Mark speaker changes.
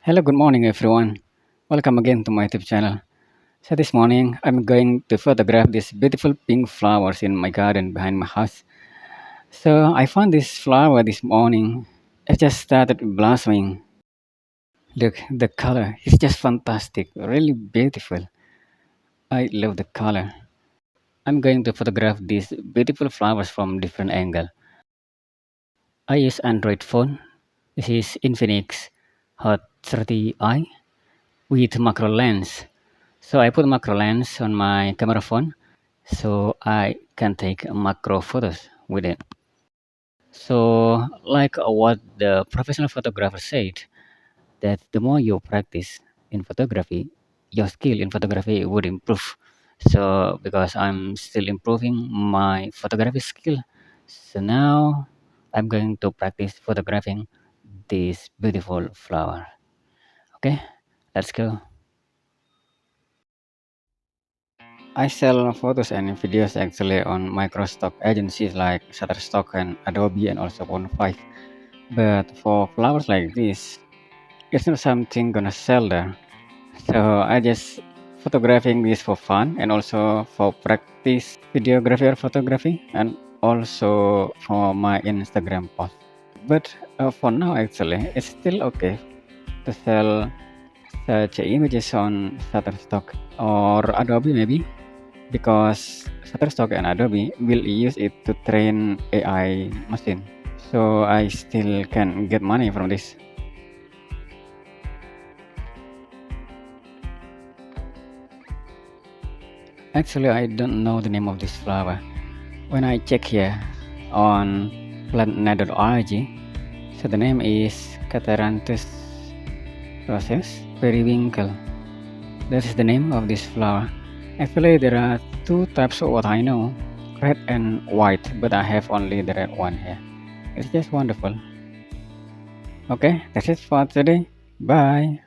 Speaker 1: Hello, good morning, everyone. Welcome again to my YouTube channel. So, this morning I'm going to photograph these beautiful pink flowers in my garden behind my house. So, I found this flower this morning. It just started blossoming. Look, the color is just fantastic, really beautiful. I love the color. I'm going to photograph these beautiful flowers from different angle. I use Android phone. This is Infinix Hot 30i with macro lens. So I put macro lens on my camera phone so I can take macro photos with it. So like what the professional photographer said, that the more you practice in photography, your skill in photography would improve. So because I'm still improving my photography skill, so now I'm going to practice photographing this beautiful flower. Okay, let's go. I sell photos and videos actually on microstock agencies like Shutterstock and Adobe and also One5. But for flowers like this, it's not something gonna sell there. So I just photographing this for fun and also for practice videography or photography and also for my Instagram post. But for now actually, it's still okay to sell such images on Shutterstock or Adobe maybe because Shutterstock and Adobe will use it to train AI machine. So I still can get money from this. Actually, I don't know the name of this flower. When I check here on plantnet.org, so the name is Catharanthus roses periwinkle. That is the name of this flower. Actually, there are two types of what I know, red and white, but I have only the red one here. It's just wonderful. Okay, that's it for today. Bye.